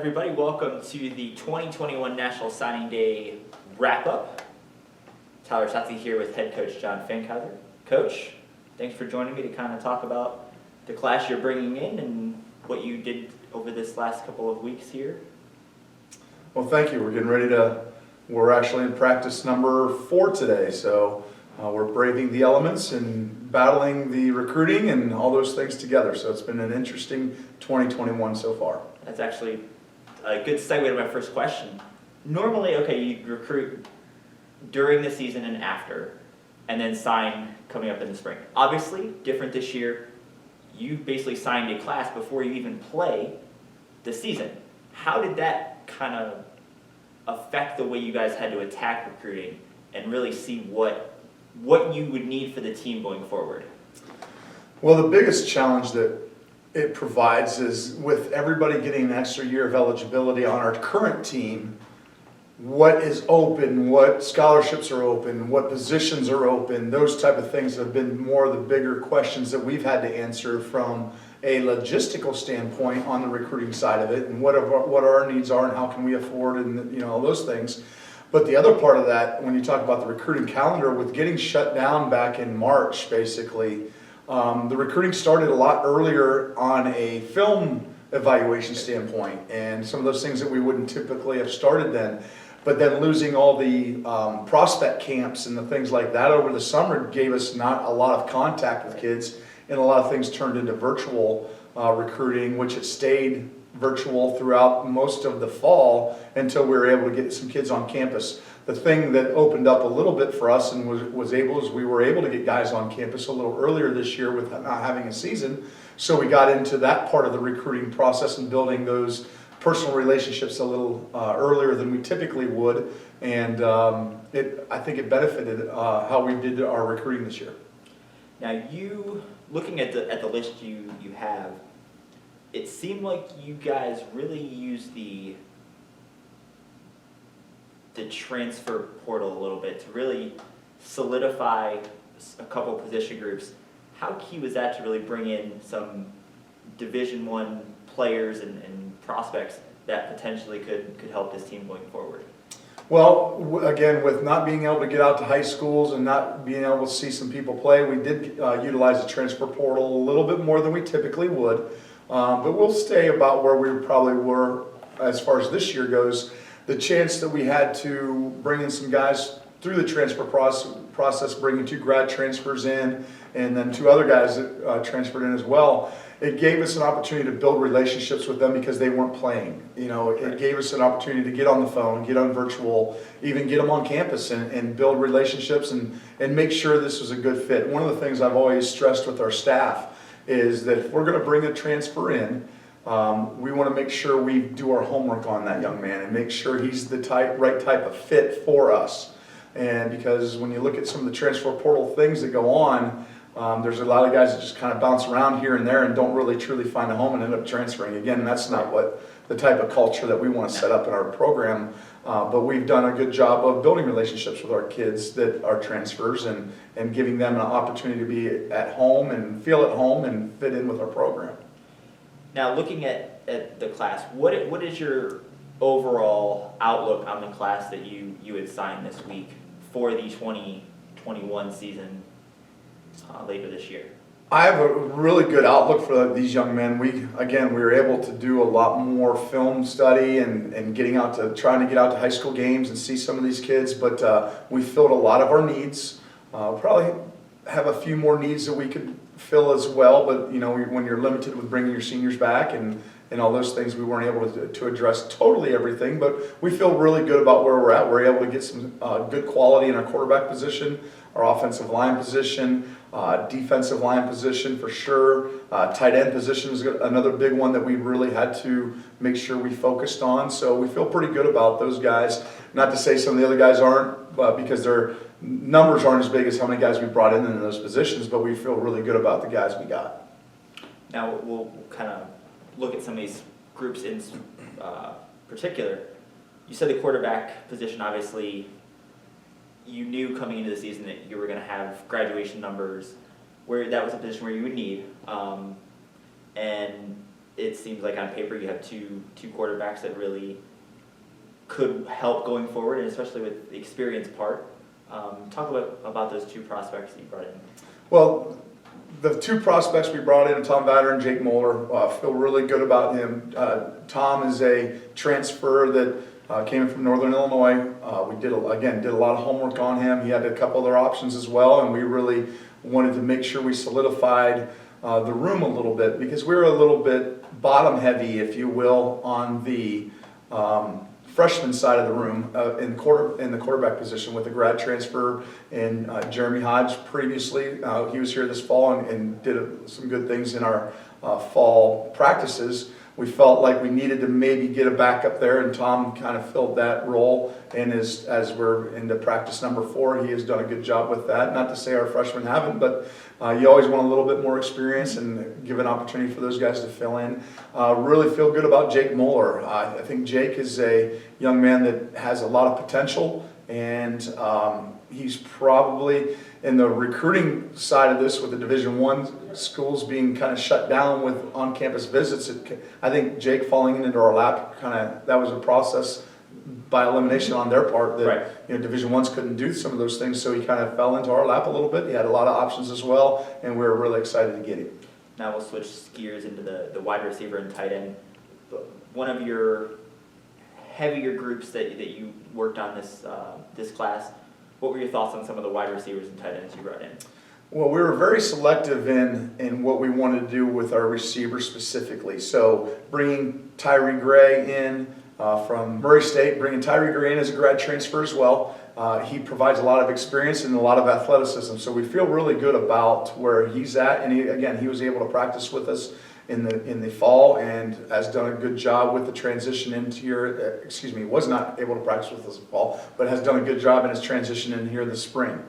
everybody. Welcome to the 2021 National Signing Day wrap-up. Tyler Stotsky here with head coach John Fankhauser. Coach, thanks for joining me to kind of talk about the class you're bringing in and what you did over this last couple of weeks here. Well, thank you. We're actually in practice number 4 today, so we're braving the elements and battling the recruiting and all those things together. So it's been an interesting 2021 so far. That's actually a good segue to my first question. Normally, okay, you recruit during the season and after, and then sign coming up in the spring. Obviously, different this year. You basically signed a class before you even play the season. How did that kind of affect the way you guys had to attack recruiting and really see what you would need for the team going forward? Well, the biggest challenge that it provides is with everybody getting an extra year of eligibility on our current team, what is open, what scholarships are open, what positions are open, those type of things have been more of the bigger questions that we've had to answer from a logistical standpoint on the recruiting side of it, and what our needs are and how can we afford, and all those things. But the other part of that, when you talk about the recruiting calendar, with getting shut down back in March, basically, the recruiting started a lot earlier on a film evaluation standpoint, and some of those things that we wouldn't typically have started then. But then losing all the prospect camps and the things like that over the summer gave us not a lot of contact with kids, and a lot of things turned into virtual recruiting, which it stayed virtual throughout most of the fall until we were able to get some kids on campus. The thing that opened up a little bit for us and we were able to get guys on campus a little earlier this year with not having a season. So we got into that part of the recruiting process and building those personal relationships a little earlier than we typically would, and I think it benefited how we did our recruiting this year. Now, you looking at the list you have, it seemed like you guys really used the transfer portal a little bit to really solidify a couple position groups. How key was that to really bring in some Division I players and prospects that potentially could help this team going forward? Well, again, with not being able to get out to high schools and not being able to see some people play, we did utilize the transfer portal a little bit more than we typically would. But we'll stay about where we probably were as far as this year goes. The chance that we had to bring in some guys through the transfer process, bringing 2 grad transfers in and then 2 other guys that transferred in as well, it gave us an opportunity to build relationships with them because they weren't playing. It gave us an opportunity to get on the phone, get on virtual, even get them on campus and build relationships and make sure this was a good fit. One of the things I've always stressed with our staff is that if we're going to bring a transfer in, we want to make sure we do our homework on that young man and make sure he's the right type of fit for us. And because when you look at some of the transfer portal things that go on, there's a lot of guys that just kind of bounce around here and there and don't really truly find a home and end up transferring. Again, that's not what the type of culture that we want to set up in our program. But we've done a good job of building relationships with our kids that are transfers and giving them an opportunity to be at home and feel at home and fit in with our program. Now, looking at the class, what is your overall outlook on the class that you had signed this week for the 2021 season later this year? I have a really good outlook for these young men. We were able to do a lot more film study and trying to get out to high school games and see some of these kids, but we filled a lot of our needs. Probably have a few more needs that we could fill as well, but when you're limited with bringing your seniors back and all those things, we weren't able to address totally everything, but we feel really good about where we're at. We're able to get some good quality in our quarterback position, our offensive line position, defensive line position for sure. Tight end position is another big one that we really had to make sure we focused on. So we feel pretty good about those guys. Not to say some of the other guys aren't, because their numbers aren't as big as how many guys we brought in those positions, but we feel really good about the guys we got. Now we'll kind of look at some of these groups in particular. You said the quarterback position, obviously, you knew coming into the season that you were going to have graduation numbers where that was a position where you would need. And it seems like on paper you have two quarterbacks that really could help going forward, and especially with the experience part. Talk about those two prospects that you brought in. Well, the two prospects we brought in, Tom Vader and Jake Moeller, feel really good about him. Tom is a transfer that came in from Northern Illinois. We did a lot of homework on him. He had a couple other options as well, and we really wanted to make sure we solidified the room a little bit, because we were a little bit bottom heavy, if you will, on the freshman side of the room in the quarterback position with a grad transfer and Jeremy Hodge previously. He was here this fall and did some good things in our fall practices. We felt like we needed to maybe get a backup there, and Tom kind of filled that role. And as we're into practice number 4, he has done a good job with that. Not to say our freshmen haven't, but you always want a little bit more experience and give an opportunity for those guys to fill in. Really feel good about Jake Moeller. I think Jake is a young man that has a lot of potential, and he's probably in the recruiting side of this, with the Division I schools being kind of shut down with on-campus visits. I think Jake falling into our lap, that was a process by elimination on their part that right. Division I's couldn't do some of those things, so he kind of fell into our lap a little bit. He had a lot of options as well, and we were really excited to get him. Now we'll switch gears into the wide receiver and tight end. One of your heavier groups that you worked on this class. What were your thoughts on some of the wide receivers and tight ends you brought in? Well, we were very selective in what we wanted to do with our receivers specifically. So bringing Tyree Gray in from Murray State, bringing Tyree Gray in as a grad transfer as well. He provides a lot of experience and a lot of athleticism. So we feel really good about where he's at. And he was able to practice with us in the fall and has done a good job with the transition into here. Was not able to practice with us in the fall, but has done a good job in his transition in here this spring.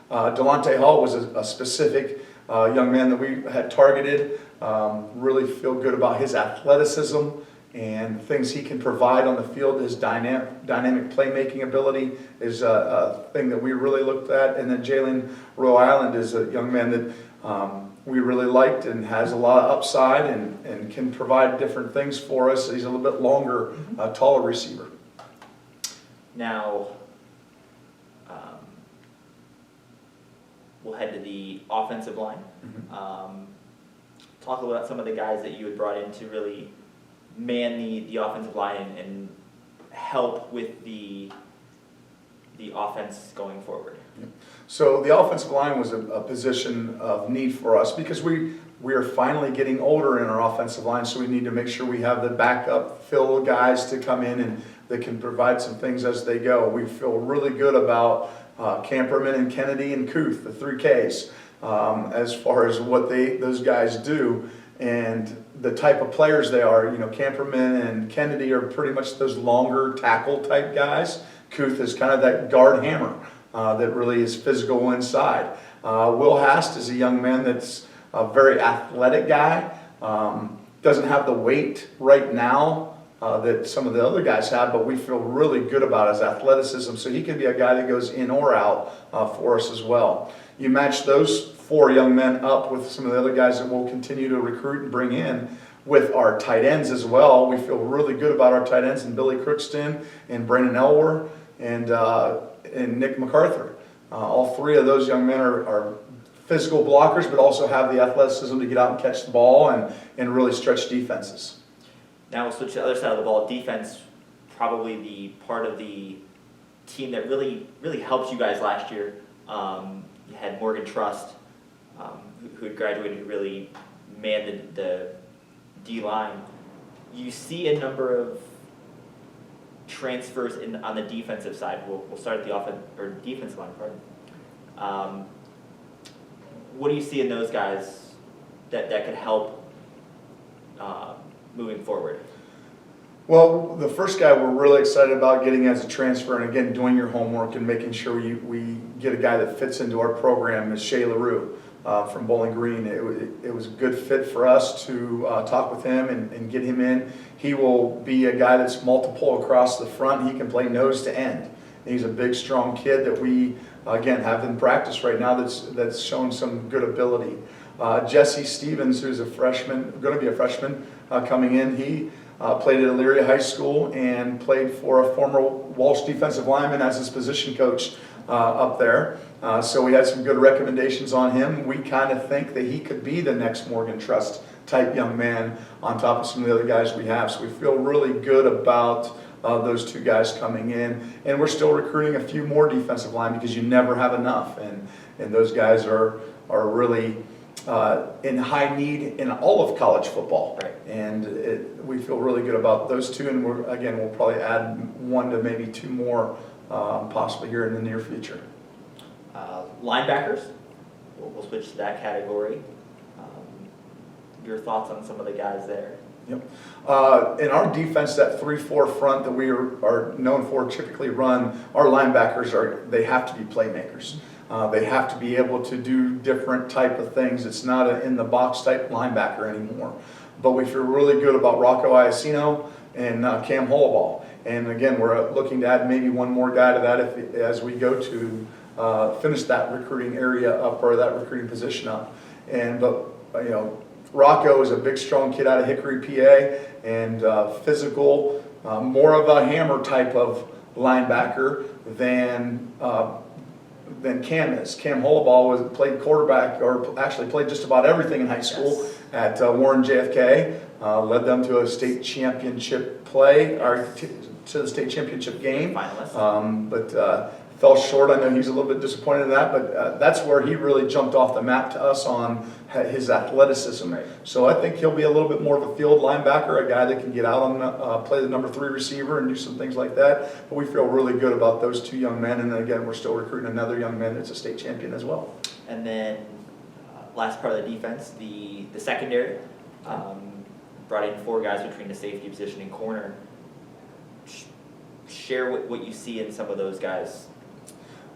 Delonte Hall was a specific young man that we had targeted. Really feel good about his athleticism and things he can provide on the field. His dynamic playmaking ability is a thing that we really looked at. And then Jalen Roe Island is a young man that we really liked and has a lot of upside and can provide different things for us. He's a little bit longer, taller receiver. Now, we'll head to the offensive line. Talk about some of the guys that you had brought in to really man the offensive line and help with the offense going forward. So the offensive line was a position of need for us because we are finally getting older in our offensive line, so we need to make sure we have the backup fill guys to come in and that can provide some things as they go. We feel really good about Camperman and Kennedy and Kuth, the 3Ks, as far as what those guys do and the type of players they are. Camperman and Kennedy are pretty much those longer tackle type guys. Kuth is kind of that guard hammer that really is physical inside. Will Hast is a young man that's a very athletic guy. Doesn't have the weight right now that some of the other guys have, but we feel really good about his athleticism. So he can be a guy that goes in or out for us as well. You match those 4 young men up with some of the other guys that we'll continue to recruit and bring in with our tight ends as well. We feel really good about our tight ends and Billy Crookston and Brandon Elwer and Nick MacArthur. All 3 of those young men are physical blockers, but also have the athleticism to get out and catch the ball and really stretch defenses. Now we'll switch to the other side of the ball. Defense, probably the part of the team that really helped you guys last year. You had Morgan Trust, who had graduated, who really manned the D-line. You see a number of transfers on the defensive side. We'll start at the defensive line. Pardon. What do you see in those guys that could help moving forward? Well, the first guy we're really excited about getting as a transfer, and again, doing your homework and making sure we get a guy that fits into our program, is Shea LaRue from Bowling Green. It was a good fit for us to talk with him and get him in. He will be a guy that's multiple across the front. He can play nose to end. He's a big, strong kid that we, again, have in practice right now that's shown some good ability. Jesse Stevens, who's going to be a freshman coming in, he played at Elyria High School and played for a former Walsh defensive lineman as his position coach up there. So we had some good recommendations on him. We kind of think that he could be the next Morgan Trust type young man on top of some of the other guys we have. So we feel really good about those two guys coming in. And we're still recruiting a few more defensive line because you never have enough. And those guys are really in high need in all of college football. Right. And we feel really good about those two. And we'll probably add one to maybe two more possibly here in the near future. Linebackers, we'll switch to that category. Your thoughts on some of the guys there? Yep. In our defense, that 3-4 front that we are known for, typically run, our linebackers they have to be playmakers. They have to be able to do different type of things. It's not an in-the-box type linebacker anymore. But we feel really good about Rocco Iacino and Cam Hollaball. And again, we're looking to add maybe one more guy to that as we go to finish that recruiting area up, or that recruiting position up. But Rocco is a big, strong kid out of Hickory, PA, and physical, more of a hammer type of linebacker than Cam is. Cam Hollaball played quarterback, or actually played just about everything in high school at Warren JFK. Led them to a state championship play, or to the state championship game. Finalist. But fell short. I know he's a little bit disappointed in that, but that's where he really jumped off the map to us on his athleticism. Right. So I think he'll be a little bit more of a field linebacker, a guy that can get out on play the number 3 receiver and do some things like that. But we feel really good about those two young men. And then again, we're still recruiting another young man that's a state champion as well. And then last part of the defense, the secondary. Brought in 4 guys between the safety position and corner. Share what you see in some of those guys.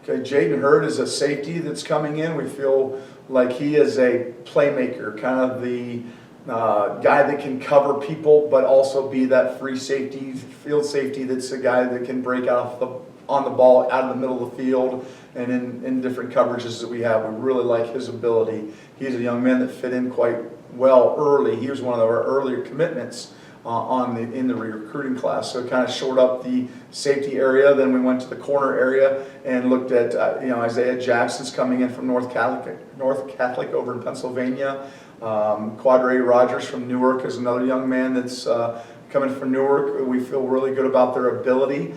Okay, Jaden Hurd is a safety that's coming in. We feel like he is a playmaker, kind of the guy that can cover people, but also be that free safety, field safety. That's a guy that can break out on the ball out of the middle of the field and in different coverages that we have. We really like his ability. He's a young man that fit in quite well early. He was one of our earlier commitments in the recruiting class, so it kind of shored up the safety area. Then we went to the corner area and looked at Isaiah Jackson's coming in from North Catholic over in Pennsylvania. Quadre Rogers from Newark is another young man that's coming from Newark. We feel really good about their ability.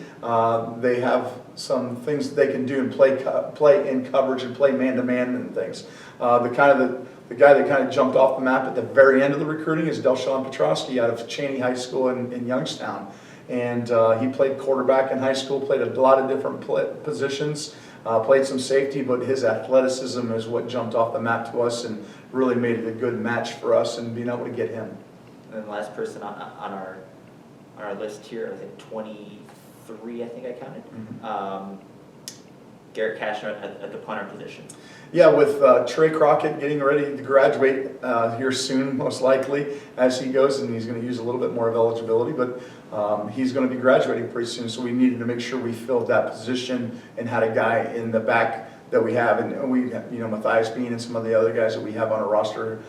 They have some things they can do and play in coverage and play man-to-man and things. The guy that kind of jumped off the map at the very end of the recruiting is Delshawn Petrosky out of Cheney High School in Youngstown. And he played quarterback in high school, played a lot of different positions, played some safety, but his athleticism is what jumped off the map to us and really made it a good match for us and being able to get him. And then the last person on our list here, I think 23, I think I counted. Mm-hmm. Garrett Cashner at the punter position. Yeah, with Trey Crockett getting ready to graduate here soon, most likely, as he goes, and he's going to use a little bit more of eligibility, but he's going to be graduating pretty soon, so we needed to make sure we filled that position and had a guy in the back that we have, and we, Matthias Bean and some of the other guys that we have on our roster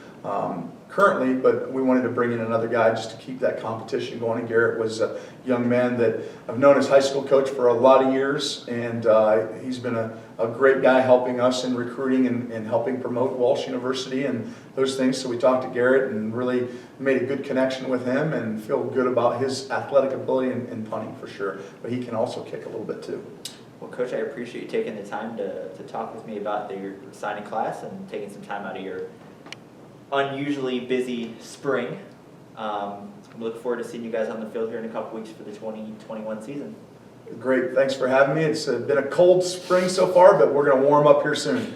currently, but we wanted to bring in another guy just to keep that competition going. And Garrett was a young man that I've known as high school coach for a lot of years, and he's been a great guy helping us in recruiting and helping promote Walsh University and those things. So we talked to Garrett and really made a good connection with him and feel good about his athletic ability in punting for sure. But he can also kick a little bit too. Well, Coach, I appreciate you taking the time to talk with me about your signing class and taking some time out of your unusually busy spring. We look forward to seeing you guys on the field here in a couple weeks for the 2021 season. Great, thanks for having me. It's been a cold spring so far, but we're going to warm up here soon.